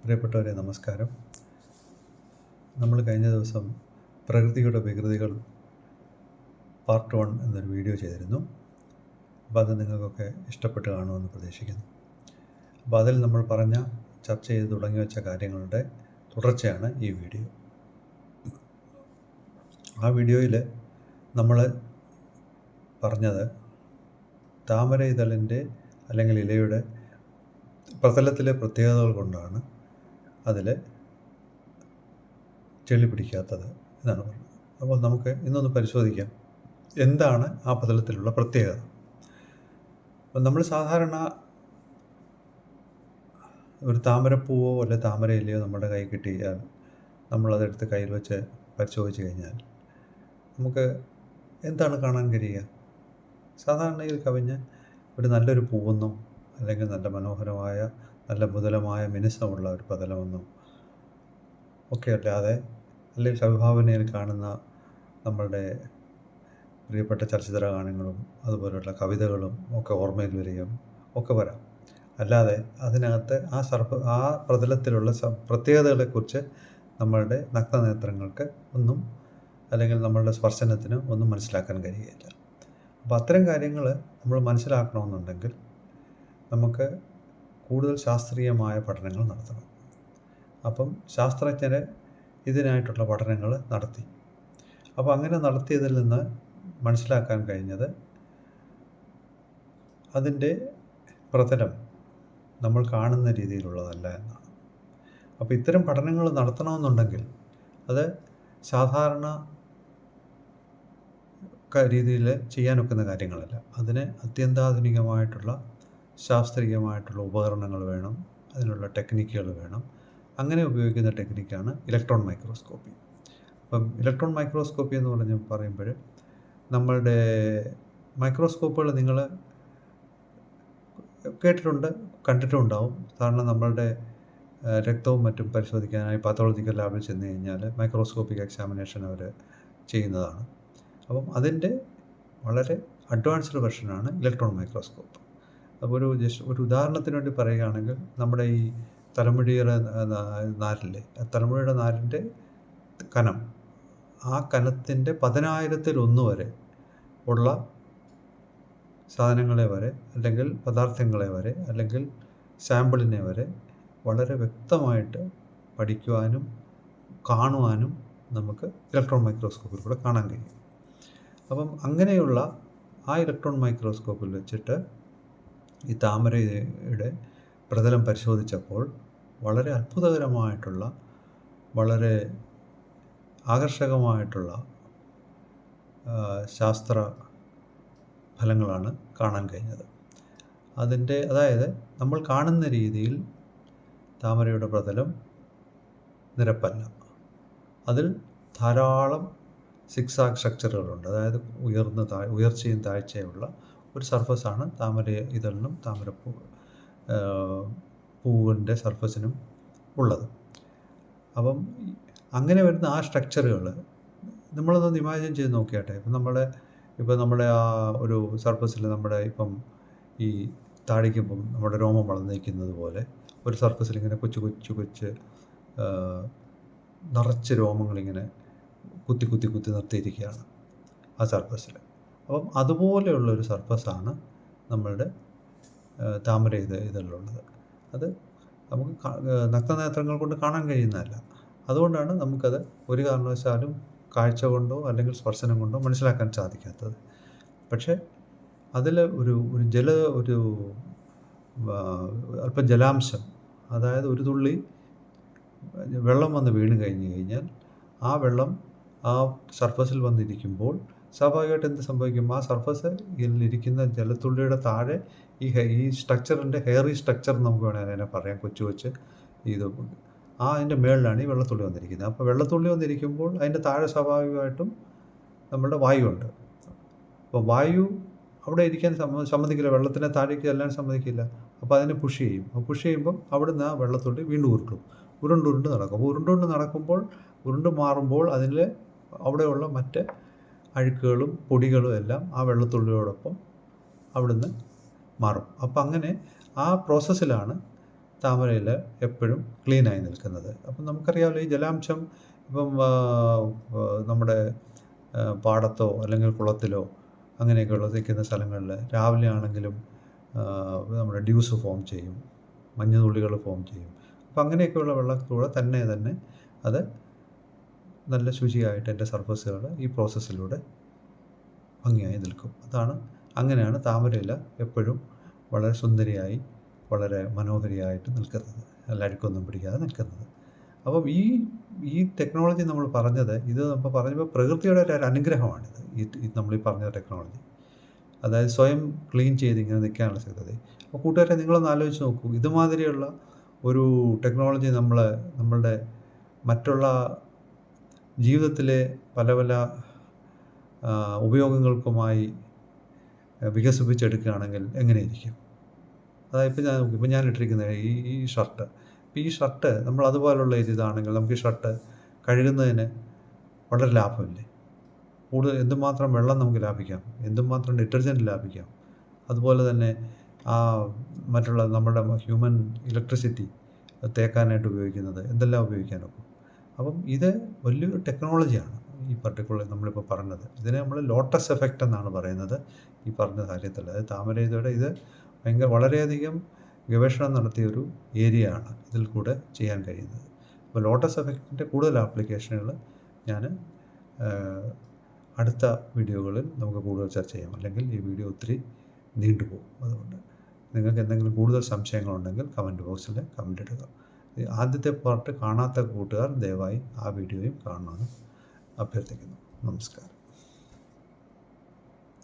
പ്രിയപ്പെട്ടവരെ നമസ്കാരം. നമ്മൾ കഴിഞ്ഞ ദിവസം പ്രകൃതിയുടെ വികൃതികൾ പാർട്ട് 1 എന്നൊരു വീഡിയോ ചെയ്തിരുന്നു. അപ്പോൾ അത് നിങ്ങൾക്കൊക്കെ ഇഷ്ടപ്പെട്ട് കാണുമെന്ന് പ്രതീക്ഷിക്കുന്നു. അപ്പോൾ അതിൽ നമ്മൾ ചർച്ച ചെയ്ത് തുടങ്ങി വെച്ച കാര്യങ്ങളുടെ തുടർച്ചയാണ് ഈ വീഡിയോ. ആ വീഡിയോയിൽ നമ്മൾ പറഞ്ഞത് താമര ഇതളിൻ്റെ അല്ലെങ്കിൽ ഇലയുടെ പ്രതലത്തിലെ പ്രത്യേകതകൾ കൊണ്ടാണ് അതിൽ ചെളി പിടിക്കാത്തത് എന്നാണ് പറഞ്ഞത്. അപ്പോൾ നമുക്ക് ഇന്നൊന്ന് പരിശോധിക്കാം എന്താണ് ആ പ്രതലത്തിലുള്ള പ്രത്യേകത. അപ്പം നമ്മൾ സാധാരണ ഒരു താമരപ്പൂവോ അല്ലെങ്കിൽ താമര ഇലയോ നമ്മുടെ കൈ കിട്ടിയാൽ നമ്മളതെടുത്ത് കയ്യിൽ വെച്ച് പരിശോധിച്ച് കഴിഞ്ഞാൽ നമുക്ക് എന്താണ് കാണാൻ കഴിയുക? സാധാരണയിൽ കവിഞ്ഞ് ഒരു നല്ലൊരു പൂവെന്നോ അല്ലെങ്കിൽ നല്ല മനോഹരമായ നല്ല മൃദുലമായ മിനുസമുള്ള ഒരു പ്രതലമെന്നോ ഒക്കെ അല്ലാതെ, അല്ലെങ്കിൽ കവിഭാവനയിൽ കാണുന്ന നമ്മളുടെ പ്രിയപ്പെട്ട ചലച്ചിത്ര ഗാനങ്ങളും അതുപോലെയുള്ള കവിതകളും ഒക്കെ ഓർമ്മയിൽ വരികയും ഒക്കെ വരാം. അല്ലാതെ അതിനകത്ത് ആ പ്രതലത്തിലുള്ള പ്രത്യേകതകളെക്കുറിച്ച് നമ്മളുടെ നഗ്നനേത്രങ്ങൾക്ക് ഒന്നും, അല്ലെങ്കിൽ നമ്മളുടെ സ്പർശനത്തിന് ഒന്നും മനസ്സിലാക്കാൻ കഴിയുകയില്ല. അപ്പോൾ അത്തരം കാര്യങ്ങൾ നമ്മൾ മനസ്സിലാക്കണമെന്നുണ്ടെങ്കിൽ നമുക്ക് കൂടുതൽ ശാസ്ത്രീയമായ പഠനങ്ങൾ നടത്തണം. അപ്പം ശാസ്ത്രജ്ഞർ ഇതിനായിട്ടുള്ള പഠനങ്ങൾ നടത്തി. അപ്പോൾ അങ്ങനെ നടത്തിയതിൽ നിന്ന് മനസ്സിലാക്കാൻ കഴിഞ്ഞത് അതിൻ്റെ പ്രതലം നമ്മൾ കാണുന്ന രീതിയിലുള്ളതല്ല എന്നാണ്. അപ്പോൾ ഇത്തരം പഠനങ്ങൾ നടത്തണമെന്നുണ്ടെങ്കിൽ അത് സാധാരണ രീതിയിൽ ചെയ്യാനൊക്കുന്ന കാര്യങ്ങളല്ല. അതിന് അത്യന്താധുനികമായിട്ടുള്ള ശാസ്ത്രീയമായിട്ടുള്ള ഉപകരണങ്ങൾ വേണം, അതിനുള്ള ടെക്നിക്കുകൾ വേണം. അങ്ങനെ ഉപയോഗിക്കുന്ന ടെക്നിക്കാണ് ഇലക്ട്രോൺ മൈക്രോസ്കോപ്പി. അപ്പം ഇലക്ട്രോൺ മൈക്രോസ്കോപ്പി എന്ന് പറയുമ്പോൾ നമ്മളുടെ മൈക്രോസ്കോപ്പുകൾ നിങ്ങൾ കേട്ടിട്ടുണ്ട്, കണ്ടിട്ടും ഉണ്ടാവും. കാരണം നമ്മളുടെ രക്തവും മറ്റും പരിശോധിക്കാനായി പാത്തോളജിക്കൽ ലാബിൽ ചെന്ന് കഴിഞ്ഞാൽ മൈക്രോസ്കോപ്പിക് എക്സാമിനേഷൻ അവർ ചെയ്യുന്നതാണ്. അപ്പം അതിൻ്റെ വളരെ അഡ്വാൻസ്ഡ് വെർഷനാണ് ഇലക്ട്രോൺ മൈക്രോസ്കോപ്പ്. അപ്പോൾ ഒരു ഉദാഹരണത്തിന് വേണ്ടി പറയുകയാണെങ്കിൽ, നമ്മുടെ ഈ തലമുടിയുടെ നാരില്ലേ, തലമുടിയുടെ നാരിൻ്റെ കനം, ആ കനത്തിൻ്റെ 10,000-1 വരെ ഉള്ള സാധനങ്ങളെ വരെ, അല്ലെങ്കിൽ പദാർത്ഥങ്ങളെ വരെ, അല്ലെങ്കിൽ സാമ്പിളിനെ വരെ വളരെ വ്യക്തമായിട്ട് പഠിക്കുവാനും കാണുവാനും നമുക്ക് ഇലക്ട്രോൺ മൈക്രോസ്കോപ്പിലൂടെ കാണാൻ കഴിയും. അപ്പം അങ്ങനെയുള്ള ആ ഇലക്ട്രോൺ മൈക്രോസ്കോപ്പിൽ വെച്ചിട്ട് ഈ താമരയുടെ പ്രതലം പരിശോധിച്ചപ്പോൾ വളരെ അത്ഭുതകരമായിട്ടുള്ള, വളരെ ആകർഷകമായിട്ടുള്ള ശാസ്ത്ര ഫലങ്ങളാണ് കാണാൻ കഴിഞ്ഞത്. അതായത് നമ്മൾ കാണുന്ന രീതിയിൽ താമരയുടെ പ്രതലം നിരപ്പല്ല. അതിൽ ധാരാളം സിക്സാഗ് സ്ട്രക്ചറുകളുണ്ട്. അതായത് ഉയർച്ചയും താഴ്ചയുമുള്ള ഒരു സർഫസാണ് താമര ഇതളിനും പൂവിൻ്റെ സർഫസിനും ഉള്ളത്. അപ്പം അങ്ങനെ വരുന്ന ആ സ്ട്രക്ചറുകൾ നമ്മളൊന്ന് ഇമാജിൻ ചെയ്ത് നോക്കിയാട്ടെ. ഇപ്പം നമ്മുടെ ആ ഒരു സർഫസിൽ ഇപ്പം ഈ താടിക്കുമ്പം നമ്മുടെ രോമം വളർന്നിരിക്കുന്നത് പോലെ ഒരു സർഫസിൽ ഇങ്ങനെ കൊച്ചു നിറച്ച് രോമങ്ങളിങ്ങനെ കുത്തി നിർത്തിയിരിക്കുകയാണ് ആ സർഫസിൽ. അപ്പം അതുപോലെയുള്ള ഒരു സർഫസാണ് നമ്മളുടെ താമര ഇതളിലുള്ളത്. അത് നമുക്ക് നഗ്നനേത്രങ്ങൾ കൊണ്ട് കാണാൻ കഴിയുന്നതല്ല. അതുകൊണ്ടാണ് നമുക്കത് ഒരു കാരണവശാലും കാഴ്ച കൊണ്ടോ അല്ലെങ്കിൽ സ്പർശനം കൊണ്ടോ മനസ്സിലാക്കാൻ സാധിക്കാത്തത്. പക്ഷേ അതിൽ അല്പം ജലാംശം, അതായത് ഒരു തുള്ളി വെള്ളം വന്ന് വീണ് കഴിഞ്ഞാൽ ആ വെള്ളം ആ സർഫസിൽ വന്നിരിക്കുമ്പോൾ സ്വാഭാവികമായിട്ട് എന്ത് സംഭവിക്കും? ആ സർഫസിലിരിക്കുന്ന ജലത്തുള്ളിയുടെ താഴെ ഈ സ്ട്രക്ചറിൻ്റെ ഹെയറി സ്ട്രക്ചർ നമുക്ക് വേണമെങ്കിൽ അതിനെ പറയാം. കൊച്ചു അതിൻ്റെ മേളിലാണ് ഈ വെള്ളത്തുള്ളി വന്നിരിക്കുന്നത്. അപ്പോൾ വെള്ളത്തുള്ളി വന്നിരിക്കുമ്പോൾ അതിൻ്റെ താഴെ സ്വാഭാവികമായിട്ടും നമ്മളുടെ വായുവുണ്ട്. അപ്പോൾ വായു അവിടെ ഇരിക്കാൻ സമ്മതിക്കില്ല, വെള്ളത്തിനെ താഴേക്ക് ചെല്ലാൻ സമ്മതിക്കില്ല. അപ്പോൾ അതിനെ പുഷ് ചെയ്യും. അപ്പോൾ പുഷ് ചെയ്യുമ്പം അവിടുന്ന് ആ വെള്ളത്തുള്ളി വീണ്ടും ഉരുണ്ടുരുണ്ട് നടക്കും. അപ്പോൾ ഉരുണ്ടുകൊണ്ട് നടക്കുമ്പോൾ, ഉരുണ്ട് മാറുമ്പോൾ അവിടെയുള്ള മറ്റ് അഴുക്കുകളും പൊടികളും എല്ലാം ആ വെള്ളത്തുള്ളിയോടൊപ്പം അവിടുന്ന് മാറും. അപ്പം അങ്ങനെ ആ പ്രോസസ്സിലാണ് താമരയില എപ്പോഴും ക്ലീനായി നിൽക്കുന്നത്. അപ്പം നമുക്കറിയാമല്ലോ ഈ ജലാംശം ഇപ്പം നമ്മുടെ പാടത്തോ അല്ലെങ്കിൽ കുളത്തിലോ അങ്ങനെയൊക്കെയുള്ള നിൽക്കുന്ന സ്ഥലങ്ങളിൽ രാവിലെ ആണെങ്കിലും നമ്മുടെ ഡ്യൂസ് ഫോം ചെയ്യും, മഞ്ഞുതുള്ളികൾ ഫോം ചെയ്യും. അപ്പം അങ്ങനെയൊക്കെയുള്ള വെള്ളത്തിലൂടെ തന്നെ അത് നല്ല ശുചിയായിട്ട് എൻ്റെ സർഫസുകൾ ഈ പ്രോസസ്സിലൂടെ ഭംഗിയായി നിൽക്കും. അങ്ങനെയാണ് താമരയില എപ്പോഴും വളരെ സുന്ദരിയായി വളരെ മനോഹരിയായിട്ട് നിൽക്കുന്നത്, നല്ല അഴുക്കൊന്നും പിടിക്കാതെ നിൽക്കുന്നത്. അപ്പം ഈ ടെക്നോളജി നമ്മൾ പറഞ്ഞത് ഇത് നമ്മൾ പറഞ്ഞപ്പോൾ പ്രകൃതിയുടെ ഒരു അനുഗ്രഹമാണിത്. നമ്മളീ പറഞ്ഞ ടെക്നോളജി, അതായത് സ്വയം ക്ലീൻ ചെയ്ത് ഇങ്ങനെ നിൽക്കാനുള്ള സാധ്യത. അപ്പോൾ കൂട്ടുകാരെ, നിങ്ങളൊന്ന് ആലോചിച്ച് നോക്കൂ, ഇതുമാതിരിയുള്ള ഒരു ടെക്നോളജി നമ്മളുടെ മറ്റുള്ള ജീവിതത്തിലെ പല പല ഉപയോഗങ്ങൾക്കുമായി വികസിപ്പിച്ചെടുക്കുകയാണെങ്കിൽ എങ്ങനെയിരിക്കും? അതായത് ഇപ്പം ഞാൻ ഇട്ടിരിക്കുന്ന ഈ ഷർട്ട്, ഈ ഷർട്ട് നമ്മൾ അതുപോലുള്ള ഇതാണെങ്കിൽ നമുക്ക് ഈ ഷർട്ട് കഴുകുന്നതിന് വളരെ ലാഭമില്ലേ? എന്തുമാത്രം വെള്ളം നമുക്ക് ലാഭിക്കാം, എന്തുമാത്രം ഡിറ്റർജൻറ്റ് ലാഭിക്കാം. അതുപോലെ തന്നെ മറ്റുള്ള നമ്മുടെ ഹ്യൂമൻ ഇലക്ട്രിസിറ്റി തേക്കാനായിട്ട് ഉപയോഗിക്കുന്നത് എന്തെല്ലാം ഉപയോഗിക്കാനൊക്കും. അപ്പം ഇത് വലിയൊരു ടെക്നോളജിയാണ് ഈ പർട്ടിക്കുലർ നമ്മളിപ്പോൾ പറഞ്ഞത്. ഇതിനെ നമ്മൾ ലോട്ടസ് എഫക്റ്റ് എന്നാണ് പറയുന്നത് ഈ പറഞ്ഞ കാര്യത്തിൽ. അതായത് താമരയുടെ ഇത് വളരെയധികം ഗവേഷണം നടത്തിയൊരു ഏരിയ ആണ് ഇതിൽ കൂടെ ചെയ്യാൻ കഴിയുന്നത്. അപ്പോൾ ലോട്ടസ് എഫക്റ്റിൻ്റെ കൂടുതൽ ആപ്ലിക്കേഷനുകൾ ഞാൻ അടുത്ത വീഡിയോകളിൽ നമുക്ക് കൂടുതൽ ചർച്ച ചെയ്യാം. അല്ലെങ്കിൽ ഈ വീഡിയോ ഒത്തിരി നീണ്ടുപോകും. അതുകൊണ്ട് നിങ്ങൾക്ക് എന്തെങ്കിലും കൂടുതൽ സംശയങ്ങളുണ്ടെങ്കിൽ കമൻറ്റ് ബോക്സിൽ കമൻ്റ് ഇടുക. ആദ്യത്തെ പാർട്ട് കാണാത്ത കൂട്ടുകാർ ദയവായി ആ വീഡിയോയും കാണണമെന്ന് അഭ്യർത്ഥിക്കുന്നു. നമസ്കാരം.